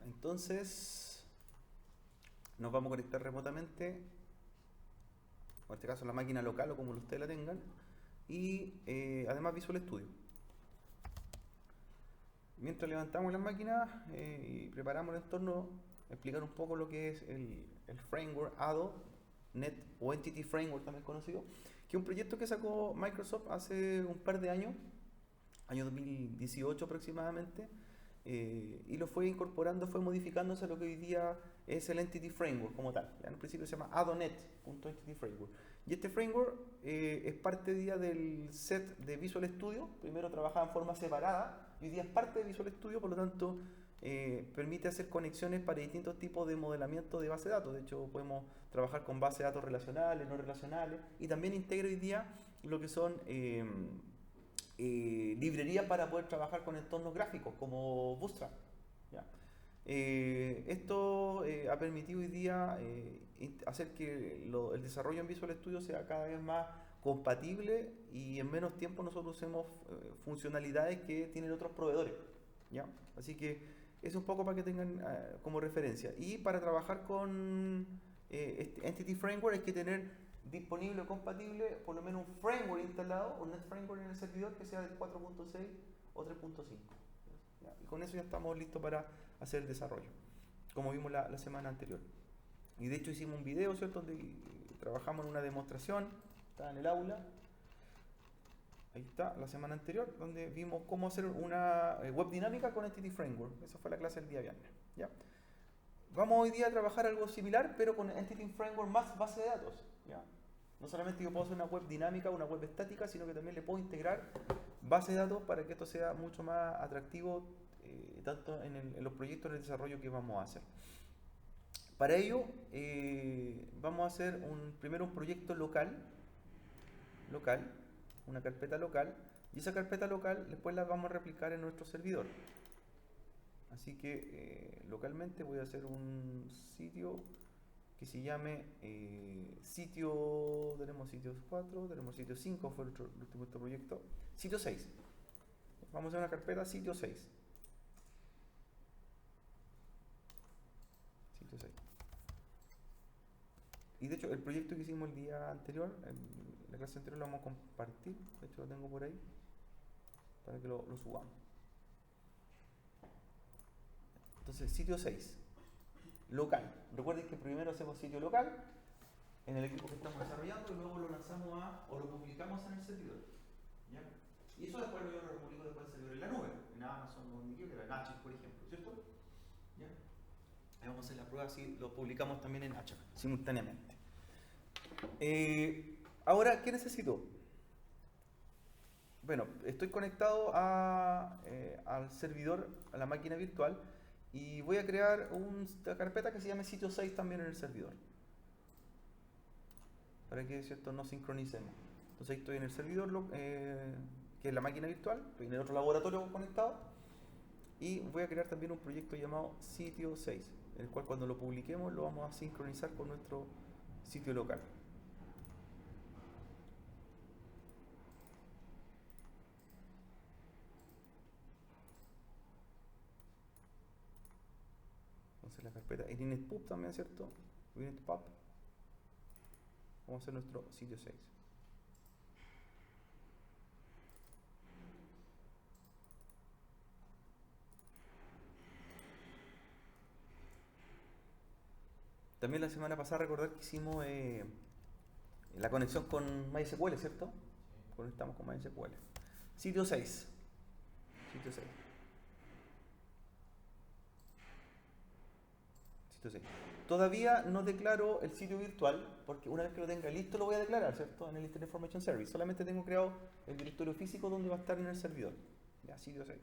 Entonces, nos vamos a conectar remotamente, en este caso la máquina local o como ustedes la tengan, y además Visual Studio. Mientras levantamos las máquinas y preparamos el entorno, explicar un poco lo que es el framework ADO, Net o Entity Framework también conocido, que es un proyecto que sacó Microsoft hace un par de años, año 2018 aproximadamente, y lo fue incorporando, fue modificándose a lo que hoy día es el Entity Framework como tal. En el principio se llama ADONet.entity framework. Y este framework es parte día del set de Visual Studio. Primero trabajaba en forma separada y hoy día es parte de Visual Studio, por lo tanto permite hacer conexiones para distintos tipos de modelamiento de base de datos. De hecho, podemos trabajar con bases de datos relacionales, no relacionales, y también integra hoy día lo que son librerías para poder trabajar con entornos gráficos como Bootstrap. ¿Ya? Esto ha permitido hoy día hacer que el desarrollo en Visual Studio sea cada vez más compatible y en menos tiempo nosotros usemos funcionalidades que tienen otros proveedores. ¿Ya? Así que es un poco para que tengan como referencia. Y para trabajar con este Entity Framework hay que tener disponible o compatible por lo menos un framework instalado, un Net Framework en el servidor que sea del 4.6 o 3.5. Y con eso ya estamos listos para hacer el desarrollo, como vimos la semana anterior. Y de hecho hicimos un video, ¿cierto?, donde trabajamos en una demostración, está en el aula, ahí está, la semana anterior, donde vimos cómo hacer una web dinámica con Entity Framework. Esa fue la clase del día viernes. ¿Ya? Vamos hoy día a trabajar algo similar, pero con Entity Framework más base de datos. ¿Ya? No solamente yo puedo hacer una web dinámica, una web estática, sino que también le puedo integrar base de datos para que esto sea mucho más atractivo, tanto en los proyectos de desarrollo que vamos a hacer. Para ello, vamos a hacer primero un proyecto local, una carpeta local, y esa carpeta local después la vamos a replicar en nuestro servidor. Así que localmente voy a hacer un sitio que se llame sitio, tenemos sitios 4, tenemos sitio 5, fue el último proyecto, sitio 6. Vamos a hacer una carpeta sitio 6. Sitio 6. Y de hecho el proyecto que hicimos el día anterior, la clase anterior, lo vamos a compartir, de hecho lo tengo por ahí, para que lo subamos. Entonces, sitio 6, local. Recuerden que primero hacemos sitio local en el equipo que estamos desarrollando y luego lo lanzamos o lo publicamos en el servidor. ¿Ya? Y eso después yo lo publico después en el servidor en la nube, en Amazon o donde quiera, en H, por ejemplo, ¿cierto? ¿Ya? Ahí vamos a hacer la prueba si lo publicamos también en H simultáneamente. Ahora, ¿qué necesito? Bueno, estoy conectado al servidor, a la máquina virtual, y voy a crear una carpeta que se llame sitio 6 también en el servidor, para que, ¿cierto?, nos sincronicemos. Entonces ahí estoy en el servidor, que es la máquina virtual, estoy en el otro laboratorio conectado, y voy a crear también un proyecto llamado sitio 6, el cual cuando lo publiquemos lo vamos a sincronizar con nuestro sitio local. Entonces la carpeta InitPub también, ¿cierto? InitPub. Vamos a hacer nuestro sitio 6. También la semana pasada recordar que hicimos la conexión con MySQL, ¿cierto? Conectamos con MySQL. Sitio 6. Sitio 6. Sitio 6. Todavía no declaro el sitio virtual, porque una vez que lo tenga listo lo voy a declarar, ¿cierto? En el Internet Information Service. Solamente tengo creado el directorio físico donde va a estar en el servidor. Ya, sitio 6.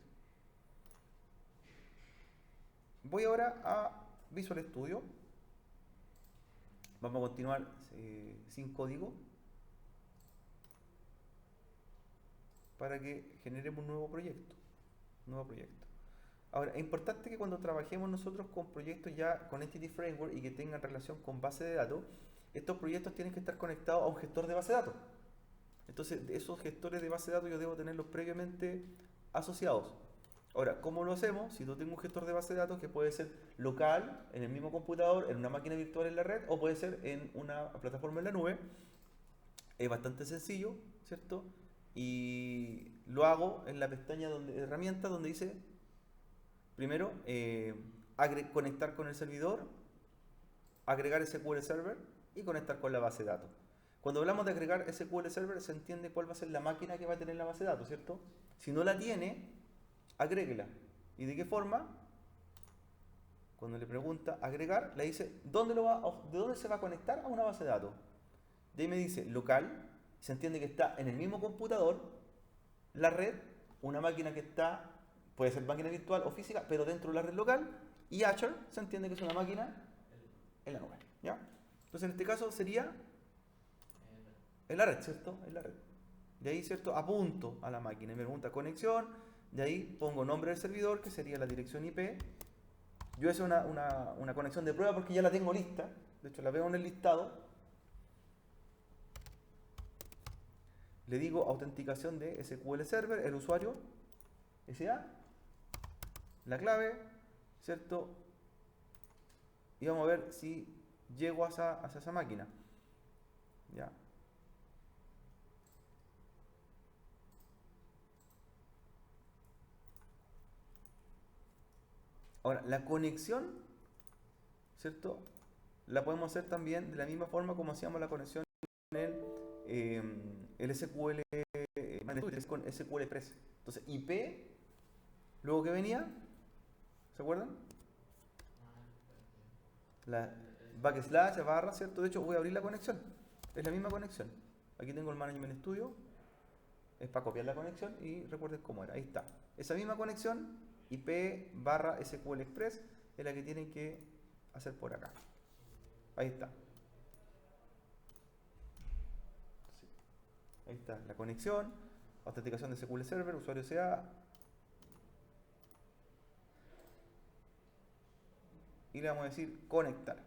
Voy ahora a Visual Studio. Vamos a continuar sin código para que generemos un nuevo proyecto. Ahora, es importante que cuando trabajemos nosotros con proyectos ya con Entity Framework y que tengan relación con base de datos, estos proyectos tienen que estar conectados a un gestor de base de datos. Entonces, esos gestores de base de datos yo debo tenerlos previamente asociados. Ahora, ¿cómo lo hacemos? Si yo tengo un gestor de base de datos que puede ser local, en el mismo computador, en una máquina virtual en la red, o puede ser en una plataforma en la nube, es bastante sencillo, ¿cierto? Y lo hago en la pestaña donde, herramientas donde dice, primero, conectar con el servidor, agregar SQL Server y conectar con la base de datos. Cuando hablamos de agregar SQL Server, se entiende cuál va a ser la máquina que va a tener la base de datos, ¿cierto? Si no la tiene, agréguela. ¿Y de qué forma? Cuando le pregunta agregar, le dice de dónde se va a conectar a una base de datos. De ahí me dice local, se entiende que está en el mismo computador, la red, una máquina que está, puede ser máquina virtual o física, pero dentro de la red local, y Azure se entiende que es una máquina en la nube. ¿Ya? Entonces en este caso sería en la red, ¿cierto? En la red. De ahí, ¿cierto? Apunto a la máquina y me pregunta conexión, de ahí pongo nombre del servidor, que sería la dirección IP. Yo hice una conexión de prueba porque ya la tengo lista, de hecho la veo en el listado. Le digo autenticación de SQL Server, el usuario, SA, la clave, ¿cierto? Y vamos a ver si llego hacia esa máquina. Ya. Ahora, la conexión, ¿cierto? La podemos hacer también de la misma forma como hacíamos la conexión en el SQL, con SQL Express. Entonces, IP, luego que venía, ¿se acuerdan? La backslash, barra, ¿cierto? De hecho, voy a abrir la conexión. Es la misma conexión. Aquí tengo el Management Studio. Es para copiar la conexión y recuerden cómo era. Ahí está. Esa misma conexión, IP barra SQL Express, es la que tienen que hacer por acá. Ahí está. Sí. Ahí está la conexión, autenticación de SQL Server, usuario sea. Y le vamos a decir conectar.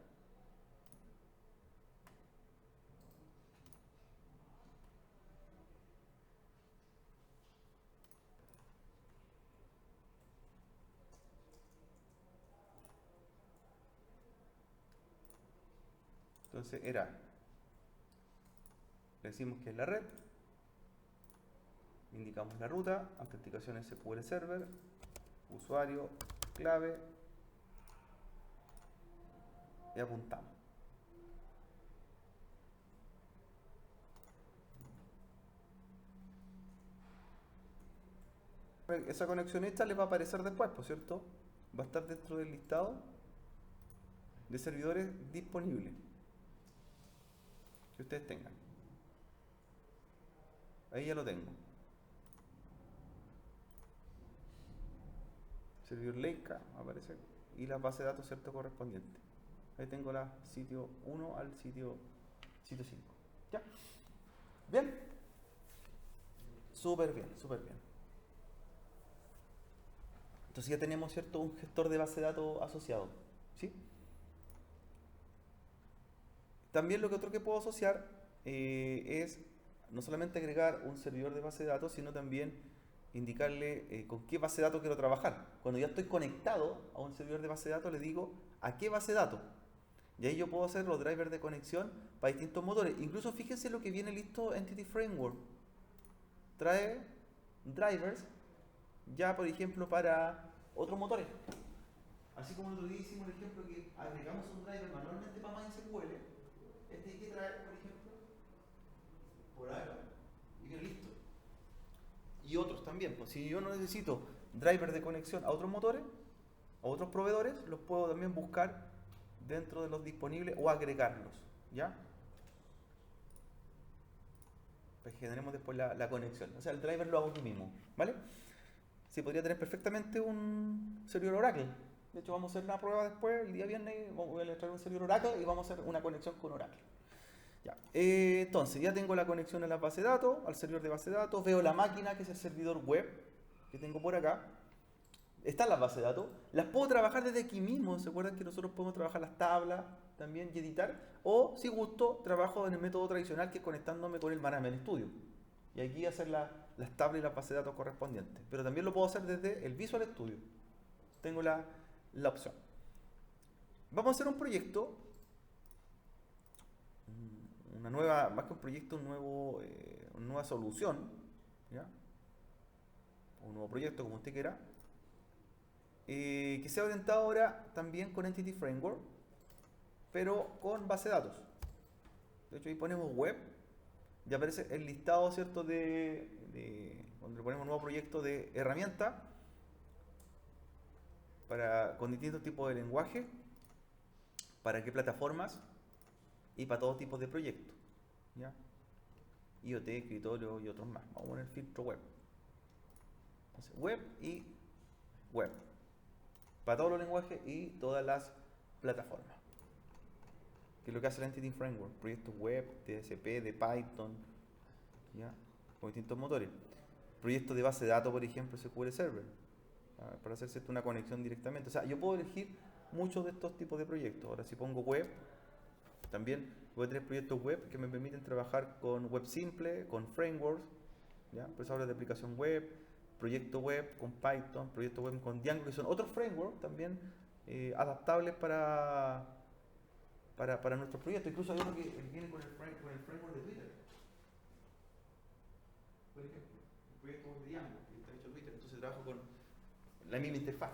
Entonces era, le decimos que es la red, indicamos la ruta, autenticación SQL Server, usuario, clave y apuntamos. Esa conexión esta les va a aparecer después, por cierto, va a estar dentro del listado de servidores disponibles que ustedes tengan. Ahí ya lo tengo. Servidor Leica aparece y la base de datos, cierto, correspondiente. Ahí tengo la sitio 1 al sitio 5. ¿Ya? ¿Bien? Súper bien, súper bien. Entonces ya tenemos, cierto, un gestor de base de datos asociado. ¿Sí? También lo que otro que puedo asociar es no solamente agregar un servidor de base de datos, sino también indicarle con qué base de datos quiero trabajar. Cuando ya estoy conectado a un servidor de base de datos, le digo a qué base de datos. Y ahí yo puedo hacer los drivers de conexión para distintos motores. Incluso fíjense lo que viene listo Entity Framework. Trae drivers ya, por ejemplo, para otros motores. Así como el otro día hicimos el ejemplo que agregamos un driver manualmente para MySQL, este hay que traer, por ejemplo, por acá y viene listo. Y otros también, pues si yo no necesito drivers de conexión a otros motores, a otros proveedores, los puedo también buscar dentro de los disponibles o agregarlos, ¿ya? Pues generemos después la conexión. O sea, el driver lo hago yo mismo, ¿vale? Sí, podría tener perfectamente un servidor Oracle. De hecho, vamos a hacer una prueba después, el día viernes, voy a traer un servidor Oracle y vamos a hacer una conexión con Oracle. Ya. Entonces, ya tengo la conexión a la base de datos, al servidor de base de datos, veo la máquina, que es el servidor web, que tengo por acá. Están las bases de datos. Las puedo trabajar desde aquí mismo. ¿Se acuerdan que nosotros podemos trabajar las tablas también y editar? O, si gusto, trabajo en el método tradicional, que es conectándome con el Management Studio. Y aquí hacer las tablas y las bases de datos correspondientes. Pero también lo puedo hacer desde el Visual Studio. Tengo la opción. Vamos a hacer un proyecto, una nueva, más que un proyecto, una nueva solución, ¿ya? Un nuevo proyecto, como usted quiera, que sea orientado ahora también con Entity Framework, pero con base de datos. De hecho, ahí ponemos web, ya aparece el listado, ¿cierto? Donde le ponemos nuevo proyecto de herramienta con distintos tipos de lenguaje, para qué plataformas y para todo tipo de proyectos, ¿ya? IoT, escritorio y otros más. Vamos a poner filtro web. Entonces, web y web. Para todos los lenguajes y todas las plataformas. Que es lo que hace el Entity Framework. Proyectos web, de PHP, de Python, ¿ya? Con distintos motores. Proyectos de base de datos, por ejemplo, SQL Server. Para hacerse una conexión directamente. O sea, yo puedo elegir muchos de estos tipos de proyectos. Ahora, si pongo web, también voy a tener proyectos web que me permiten trabajar con web simple, con frameworks, ¿ya? Por eso hablo de aplicación web, proyecto web con Python, proyecto web con Django, que son otros frameworks también adaptables para nuestros proyectos. Incluso hay uno que viene con el framework de Twitter. Por ejemplo, el proyecto web de Django, que está hecho en Twitter, entonces trabajo con la misma interfaz.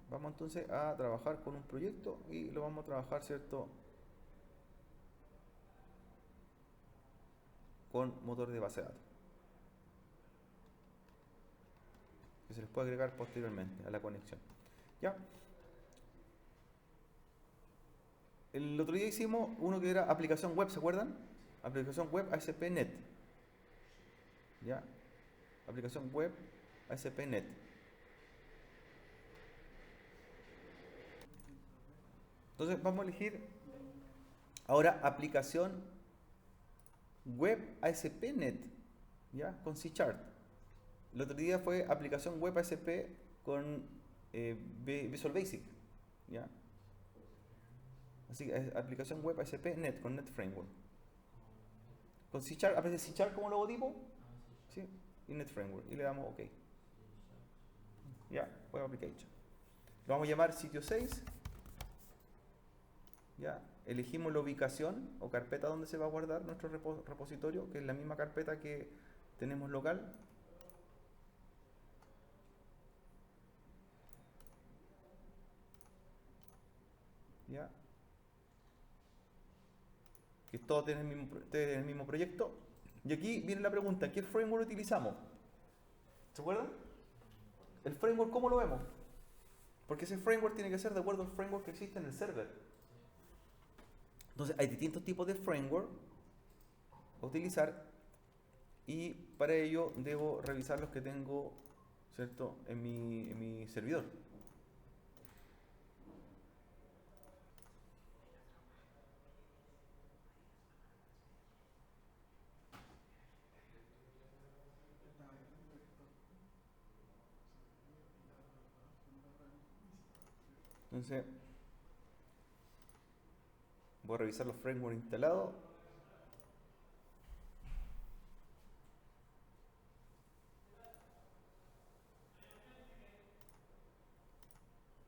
Vamos entonces a trabajar con un proyecto y lo vamos a trabajar, ¿cierto?, con motor de base de datos, que se les puede agregar posteriormente a la conexión. ¿Ya? El otro día hicimos uno que era aplicación web, ¿se acuerdan? Aplicación web ASP.NET. ¿Ya? Aplicación web ASP.NET. Entonces vamos a elegir ahora aplicación web ASP.NET, ¿ya? Con C#. El otro día fue aplicación web ASP con Visual Basic, ¿ya? Así que aplicación web ASP.NET con Net Framework. Con C#, aparece C# como logotipo, ¿sí? Y Net Framework. Y le damos OK. Ya, Web Application. Lo vamos a llamar sitio 6. Ya, elegimos la ubicación o carpeta donde se va a guardar nuestro repositorio, que es la misma carpeta que tenemos local. Ya, que todos tienen el mismo proyecto. Y aquí viene la pregunta, ¿qué framework utilizamos? ¿Se acuerdan? El framework, ¿cómo lo vemos? Porque ese framework tiene que ser de acuerdo al framework que existe en el server. Entonces hay distintos tipos de framework a utilizar y para ello debo revisar los que tengo, ¿cierto?, en mi servidor. Entonces voy a revisar los frameworks instalados.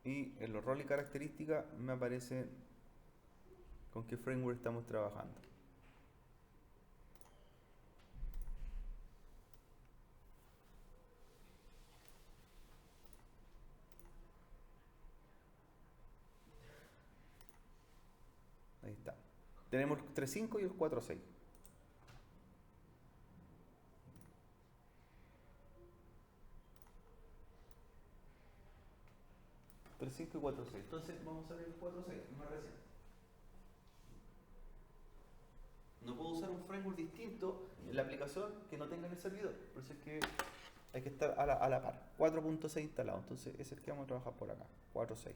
Y en los roles y características me aparece con qué framework estamos trabajando. Ahí está. Tenemos el 3.5 y el 4.6. El 5 y 4.6. Entonces vamos a ver el 4.6, más reciente. No puedo usar un framework distinto en la aplicación que no tenga en el servidor. Por eso es que hay que estar a la par. 4.6 instalado. Entonces ese es el que vamos a trabajar por acá. 4.6.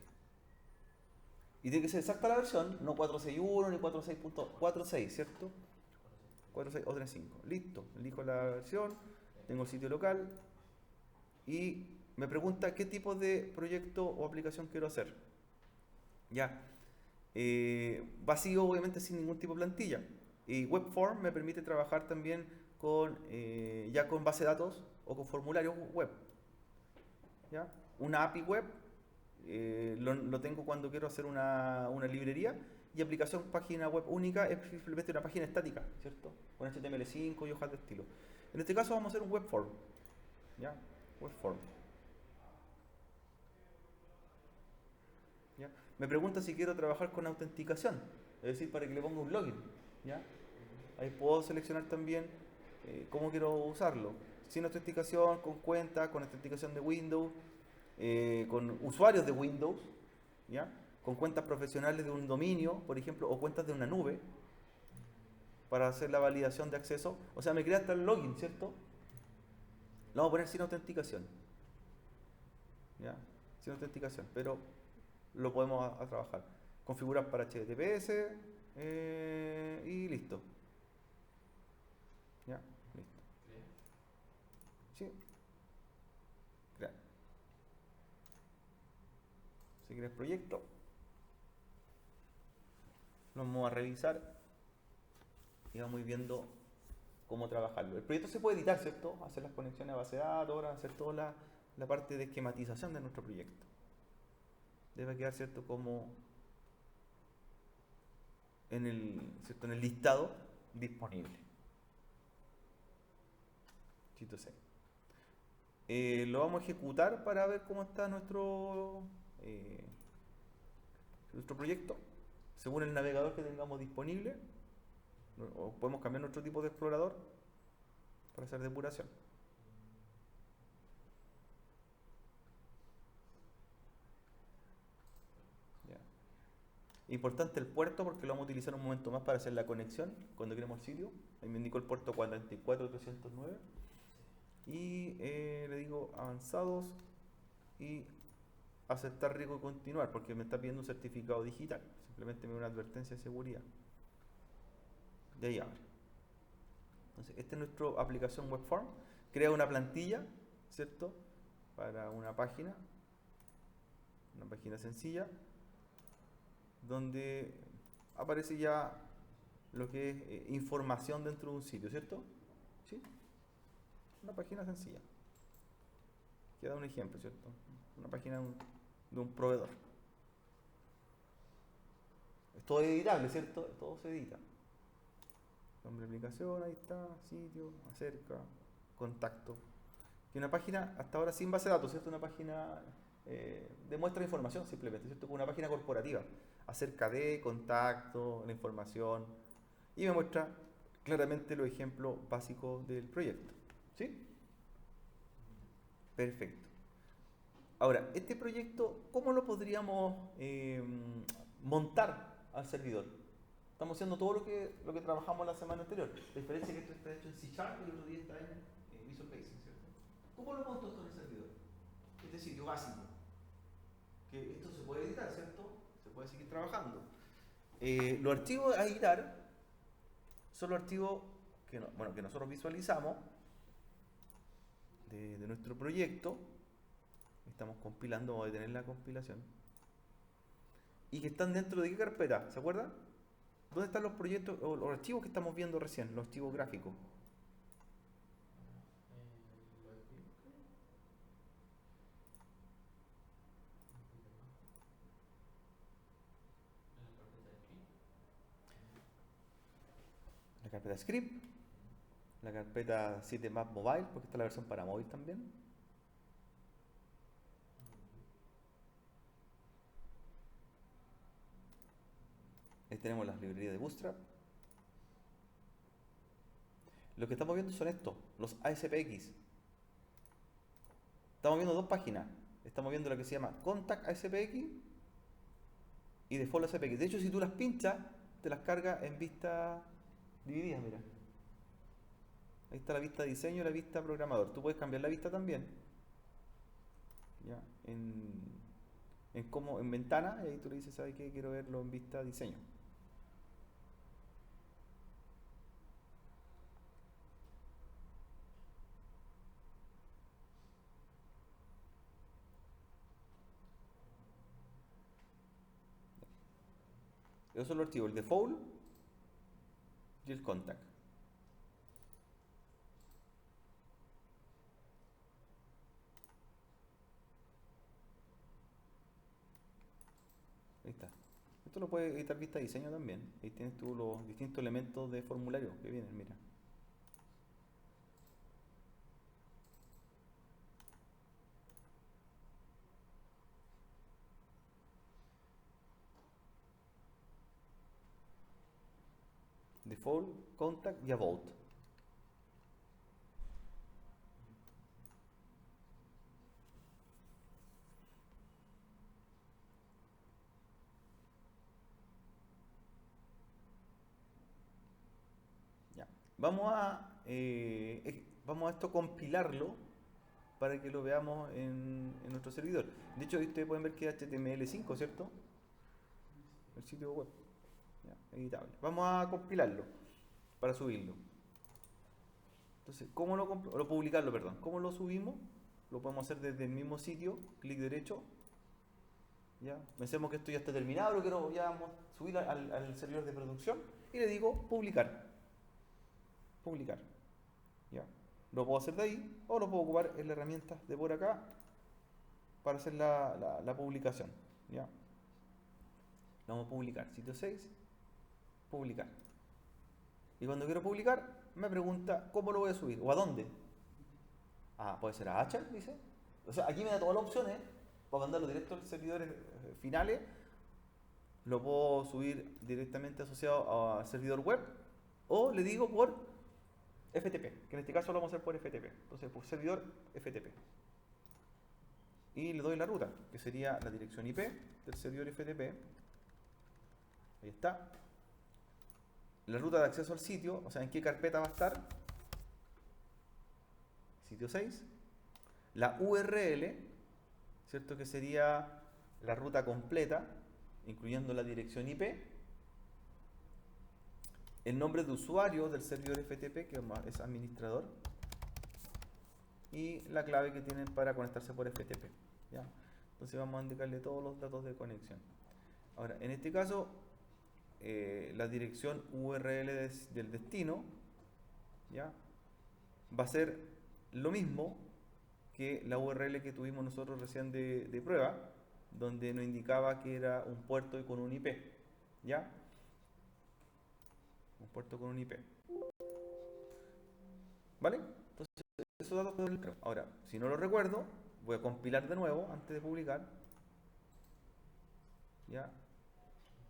Y tiene que ser exacta la versión, no 4.6.1 ni 4.6.4.6, ¿cierto? 4.6 o 3.5. Listo. Elijo la versión. Tengo el sitio local. Y me pregunta qué tipo de proyecto o aplicación quiero hacer. Ya. vacío, obviamente sin ningún tipo de plantilla. Y Webform me permite trabajar también con, ya con base de datos o con formularios web. ¿Ya? Una API web lo tengo cuando quiero hacer una librería, y aplicación página web única es simplemente una página estática, ¿cierto? Con HTML5 y hojas de estilo. En este caso vamos a hacer un webform. ¿Ya? Webform. ¿Ya? Me pregunta si quiero trabajar con autenticación, es decir, para que le ponga un login. ¿Ya? Ahí puedo seleccionar también cómo quiero usarlo. Sin autenticación, con cuenta, con autenticación de Windows, con usuarios de Windows, ¿ya? Con cuentas profesionales de un dominio, por ejemplo, o cuentas de una nube, para hacer la validación de acceso. O sea, me crea hasta el login, ¿cierto? Lo vamos a poner sin autenticación, ¿ya? Sin autenticación, pero lo podemos a trabajar. Configurar para HTTPS y listo. ¿Ya? Listo. Sí, crear. Si quieres proyecto, lo vamos a revisar y vamos a ir viendo cómo trabajarlo. El proyecto se puede editar, ¿cierto? Hacer las conexiones a base de datos, ahora hacer toda la parte de esquematización de nuestro proyecto. Debe quedar, ¿cierto? Como en el, ¿cierto? En el listado disponible. Chito C. Lo vamos a ejecutar para ver cómo está nuestro proyecto, según el navegador que tengamos disponible, o podemos cambiar nuestro tipo de explorador para hacer depuración. Ya. Importante el puerto, porque lo vamos a utilizar un momento más para hacer la conexión cuando queremos el sitio. Ahí me indicó el puerto 44309 y le digo avanzados y aceptar riesgo y continuar, porque me está pidiendo un certificado digital. Simplemente me da una advertencia de seguridad. De ahí abre. Entonces, esta es nuestra aplicación Webform. Crea una plantilla, ¿cierto? Para una página sencilla, donde aparece ya lo que es información dentro de un sitio, ¿cierto? ¿Sí? Una página sencilla. Queda un ejemplo, ¿cierto? Una página de un proveedor. Es todo editable, ¿cierto? Todo se edita. Nombre de aplicación, ahí está, sitio, acerca, contacto. Y una página hasta ahora sin base de datos, ¿cierto? Una página de muestra de información simplemente, ¿cierto? Como una página corporativa acerca de contacto, la información, y me muestra claramente los ejemplos básicos del proyecto. ¿Sí? Perfecto. Ahora, este proyecto, ¿cómo lo podríamos montar al servidor? Estamos haciendo todo lo que trabajamos la semana anterior. La diferencia es que esto está hecho en C# y el otro día está en Visual Basic, ¿cierto? ¿Cómo lo monto esto en el servidor? Este sitio básico. Que esto se puede editar, ¿cierto? Se puede seguir trabajando. Los archivos a editar son los archivos que, que nosotros visualizamos de nuestro proyecto. Estamos compilando, vamos a detener la compilación. Y que están dentro de qué carpeta, ¿se acuerdan? ¿Dónde están los proyectos o los archivos que estamos viendo recién? Los archivos gráficos. La carpeta script, la carpeta 7 Map Mobile, porque está la versión para móvil también. Ahí tenemos las librerías de Bootstrap. Lo que estamos viendo son estos, los ASPX. Estamos viendo dos páginas. Estamos viendo la que se llama Contact ASPX y Default ASPX. De hecho, si tú las pinchas, te las carga en vistas divididas, mira. Ahí está la vista diseño y la vista programador. Tú puedes cambiar la vista también. ¿Ya? En ventana, y ahí tú le dices, ¿sabes qué? Quiero verlo en vista diseño. Esos son los archivos, el default y el contact. Ahí está. Esto lo puedes editar vista diseño también. Ahí tienes tú los distintos elementos de formulario que vienen, mira. Default, contact y about. Ya. Vamos a esto compilarlo para que lo veamos en nuestro servidor. De hecho, ahí ustedes pueden ver que es HTML5, ¿cierto? El sitio web. Ya, editable. Vamos a compilarlo para subirlo. Entonces, ¿cómo lo publicarlo, perdón? ¿Cómo lo subimos? Lo podemos hacer desde el mismo sitio, clic derecho. ¿Ya? Pensemos que esto ya está terminado, lo quiero ya subir al servidor de producción y le digo publicar. Publicar. ¿Ya? Lo puedo hacer de ahí o lo puedo ocupar en la herramienta de por acá para hacer la publicación. ¿Ya? Vamos a publicar. Sitio 6, publicar. Y cuando quiero publicar, me pregunta cómo lo voy a subir o a dónde. Ah, puede ser a H, dice. O sea, aquí me da todas las opciones para mandarlo directo a los servidores finales. Lo puedo subir directamente asociado al servidor web o le digo por FTP, que en este caso lo vamos a hacer por FTP. Entonces, por servidor FTP. Y le doy la ruta, que sería la dirección IP del servidor FTP. Ahí está. La ruta de acceso al sitio, o sea, en qué carpeta va a estar. Sitio 6. La URL, ¿cierto? Que sería la ruta completa, incluyendo la dirección IP. El nombre de usuario del servidor FTP, que es administrador. Y la clave que tienen para conectarse por FTP. ¿Ya? Entonces vamos a indicarle todos los datos de conexión. Ahora, en este caso, la dirección URL del destino, ¿ya? Va a ser lo mismo que la URL que tuvimos nosotros recién de prueba, donde nos indicaba que era un puerto con un IP. ¿Ya? Un puerto con un IP. ¿Vale? Entonces, esos datos. Ahora, si no lo recuerdo, voy a compilar de nuevo antes de publicar. ¿Ya?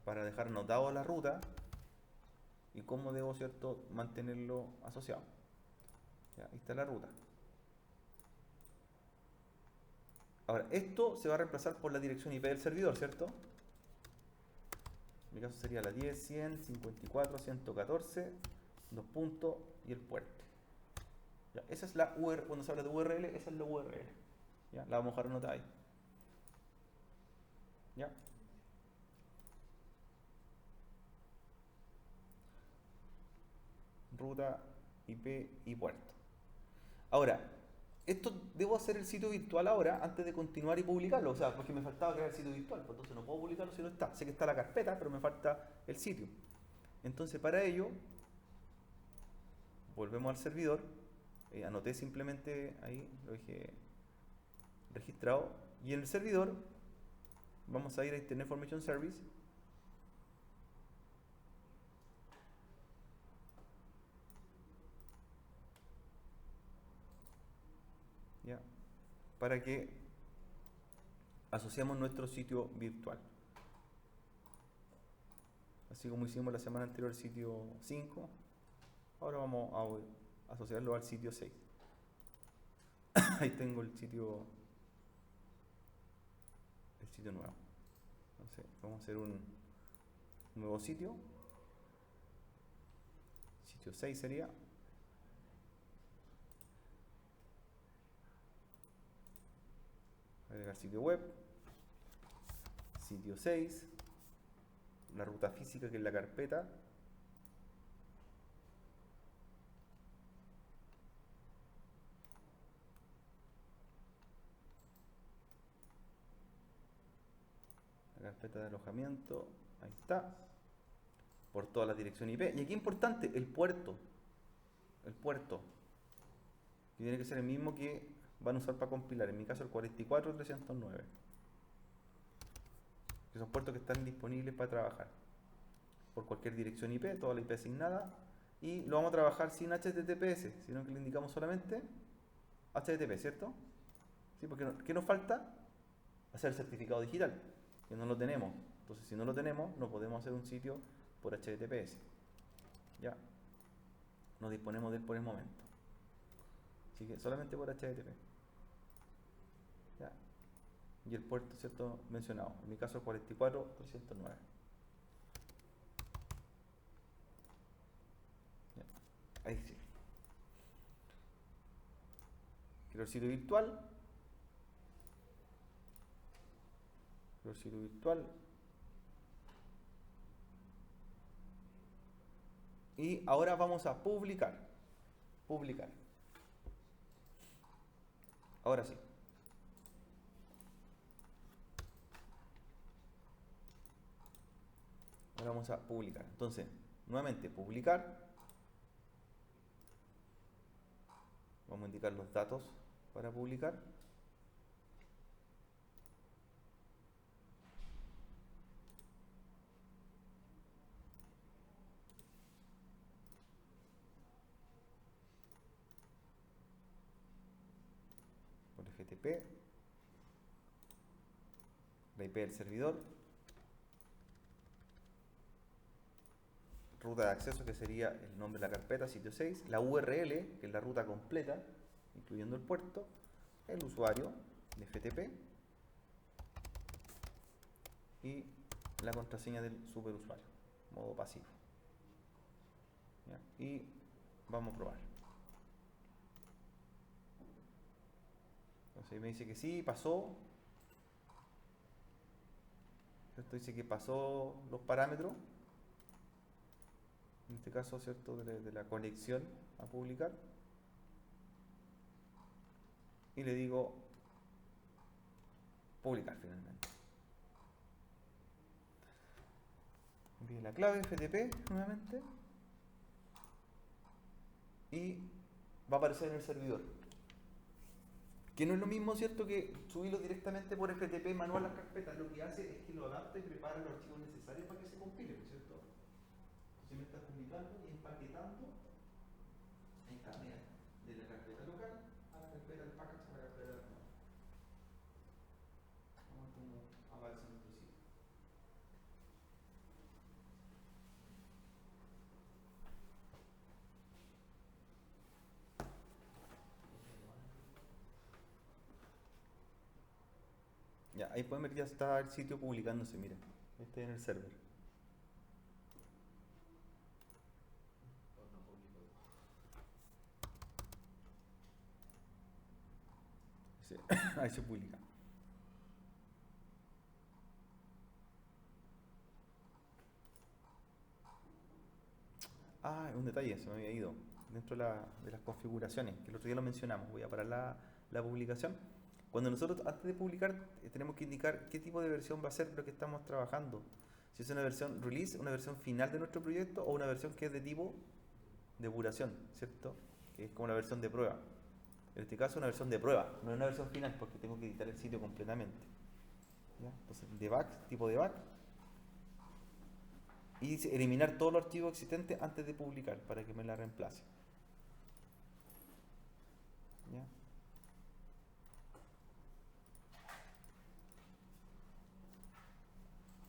Para dejar anotado la ruta y cómo debo, ¿cierto?, mantenerlo asociado. ¿Ya? Ahí está la ruta. Ahora, esto se va a reemplazar por la dirección IP del servidor, ¿cierto? En mi caso sería la 10, 100, 54, 114, dos puntos y el puerto. ¿Ya? Esa es la URL, cuando se habla de URL, esa es la URL. ¿Ya? La vamos a dejar anotada ahí. ¿Ya? Ruta, IP y puerto. Ahora, esto debo hacer el sitio virtual ahora antes de continuar y publicarlo. O sea, porque me faltaba crear el sitio virtual. Pues entonces no puedo publicarlo si no está. Sé que está la carpeta, pero me falta el sitio. Entonces, para ello, volvemos al servidor. Anoté simplemente ahí, lo dije registrado. Y en el servidor, vamos a ir a Internet Information Service. ¿Ya? Para que asociemos nuestro sitio virtual. Así como hicimos la semana anterior el sitio 5, ahora vamos a asociarlo al sitio 6. Ahí tengo el sitio nuevo. Entonces vamos a hacer un nuevo sitio. Sitio 6 sería. Agregar sitio web. Sitio 6. La ruta física que es la carpeta. La carpeta de alojamiento. Ahí está. por toda la dirección IP. Y aquí importante, el puerto. El puerto. Que tiene que ser el mismo que van a usar para compilar. En mi caso el 44309. Que son puertos que están disponibles para trabajar. Por cualquier dirección IP, toda la IP asignada. Y lo vamos a trabajar sin HTTPS, sino que le indicamos solamente HTTP, ¿cierto? ¿Sí? Porque ¿qué nos falta? Hacer el certificado digital, que no lo tenemos. Entonces, si no lo tenemos, no podemos hacer un sitio por HTTPS. Ya, no disponemos de él por el momento. Así que solamente por HTTP. Ya. Y el puerto, ¿cierto? Mencionado. En mi caso, el 44309. Ya. Ahí sí. Quiero el sitio virtual. Quiero el sitio virtual. Y ahora vamos a publicar. Publicar. Ahora sí. Ahora vamos a publicar. Entonces, nuevamente, publicar. Vamos a indicar los datos para publicar. Por FTP. La IP del servidor. Ruta de acceso, que sería el nombre de la carpeta, sitio 6. La URL, que es la ruta completa, incluyendo el puerto. El usuario de FTP. Y la contraseña del superusuario, modo pasivo. ¿Ya? Y vamos a probar. Entonces me dice que sí, pasó. Esto dice que pasó los parámetros. En este caso, ¿cierto? De la conexión a publicar. Y le digo publicar finalmente. Envíe la clave FTP nuevamente. Y va a aparecer en el servidor. Que no es lo mismo, ¿cierto?, que subirlo directamente por FTP manual a las carpetas. Lo que hace es que lo adapta y prepara los archivos necesarios para que se compilen, ¿cierto? Si me está publicando y empaquetando, ahí está, mira, de la carpeta local a la carpeta del package a la carpeta del manual. Vamos a ver cómo aparece en nuestro sitio. Ya, ahí pueden ver, ya está el sitio publicándose, mira. Este en el server. Sí, ahí se publica. Ah, un detalle, se me había ido. Dentro de las configuraciones, que el otro día lo mencionamos, voy a parar la publicación. Cuando nosotros, antes de publicar, tenemos que indicar qué tipo de versión va a ser lo que estamos trabajando. Si es una versión release, una versión final de nuestro proyecto, o una versión que es de tipo depuración, ¿cierto? Que es como una versión de prueba. En este caso, una versión de prueba, no es una versión final, porque tengo que editar el sitio completamente. ¿Ya? Entonces, debug, tipo debug, y eliminar todos los archivos existentes antes de publicar para que me la reemplace. ¿Ya?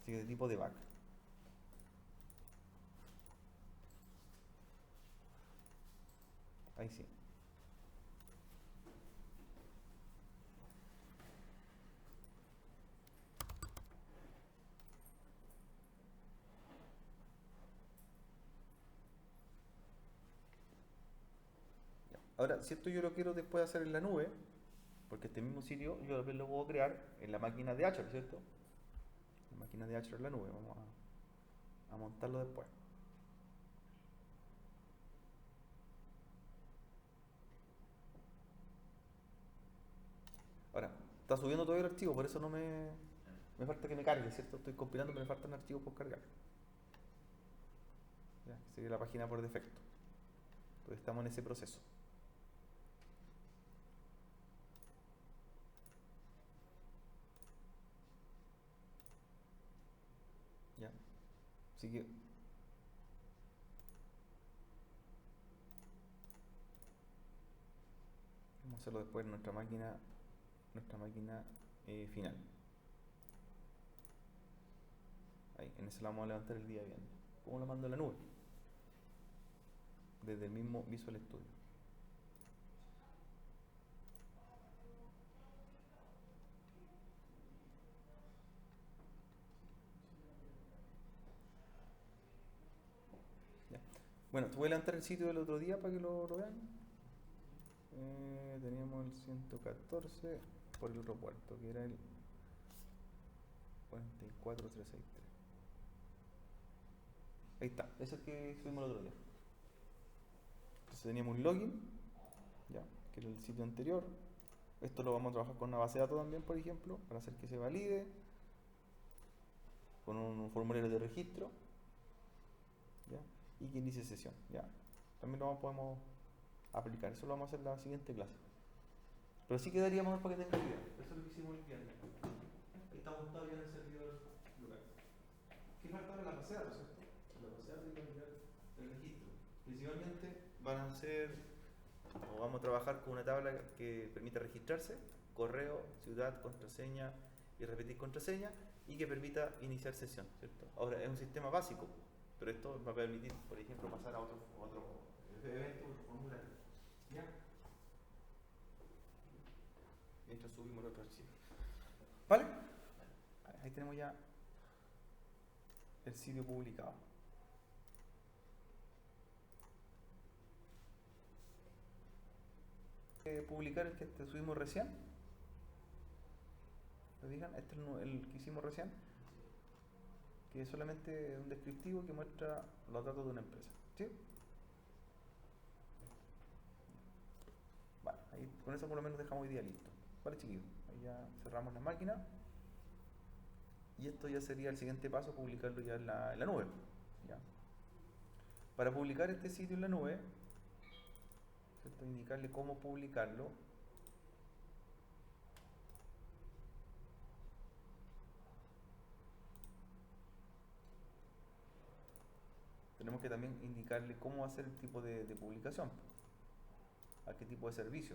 Así que de tipo debug. Ahí sí. Ya. Ahora, si esto yo lo quiero después hacer en la nube, porque este mismo sitio yo también lo puedo crear en la máquina de Azure, ¿cierto? La máquina de Azure en la nube, vamos a montarlo después. Ahora, está subiendo todo el archivo, por eso no me falta que me cargue, ¿cierto? Estoy compilando, pero me faltan archivos por cargar. ¿ya? Que sería la página por defecto. Entonces estamos en ese proceso. ¿Ya? Así que vamos a hacerlo después en nuestra máquina final. Ahí, en ese la vamos a levantar el día viernes. ¿Cómo lo mando a la nube? Desde el mismo Visual Studio. Ya. Bueno, te voy a levantar el sitio del otro día para que lo vean. Teníamos el 114 por el otro puerto, que era el 44363. Ahí está, ese es el que subimos el otro día. Entonces teníamos un login, ya, que era el sitio anterior. Esto lo vamos a trabajar con una base de datos también, por ejemplo, para hacer que se valide. Con un formulario de registro, ¿ya? Y que inicie sesión, ¿ya? También lo podemos aplicar, eso lo vamos a hacer en la siguiente clase. Pero sí quedaríamos para que tengan idea. Eso es lo que hicimos el viernes. Ahí está montado ya en el servidor local. ¿Qué falta ahora? La base de datos, ¿cierto? La base de datos y cambiar el registro. Principalmente van a ser, o vamos a trabajar con una tabla que permita registrarse, correo, ciudad, contraseña y repetir contraseña, y que permita iniciar sesión, ¿cierto? Ahora, es un sistema básico, pero esto va a permitir, por ejemplo, pasar a otro evento, otro formulario. ¿Ya? Mientras subimos el otro archivo. ¿Vale? Ahí tenemos ya el sitio publicado. Publicar el que subimos recién. ¿Lo digan? Este es el que hicimos recién, que es solamente un descriptivo que muestra los datos de una empresa. ¿Sí? Vale, ahí con eso por lo menos dejamos hoy día listo. Vale, chiquillos, ahí ya cerramos la máquina. Y esto ya sería el siguiente paso, publicarlo ya en la nube. ¿Ya? Para publicar este sitio en la nube, ¿cierto? Indicarle cómo publicarlo. Tenemos que también indicarle cómo va a ser el tipo de publicación, a qué tipo de servicio.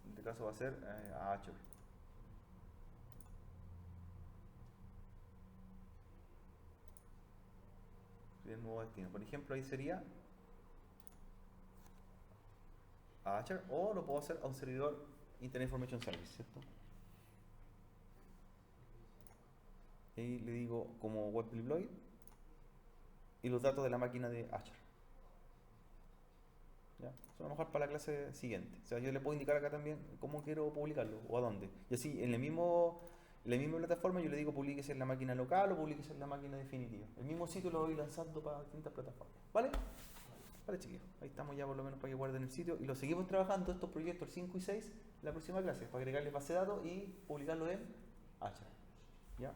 En este caso va a ser a Azure. Sería el nuevo destino. Por ejemplo, ahí sería a Azure, o lo puedo hacer a un servidor Internet Information Service, ¿cierto? Y ahí le digo como web deploy y los datos de la máquina de Azure. ¿Ya? Eso a lo mejor para la clase siguiente. O sea, yo le puedo indicar acá también cómo quiero publicarlo o a dónde. Y así, en la misma plataforma yo le digo publíquese en la máquina local o publíquese en la máquina definitiva. El mismo sitio lo voy lanzando para distintas plataformas. ¿Vale? Vale, chiquillos. Ahí estamos ya por lo menos para que guarden el sitio. Y lo seguimos trabajando estos proyectos 5 y 6 la próxima clase, para agregarle base de datos y publicarlo en Azure. ¿Ya?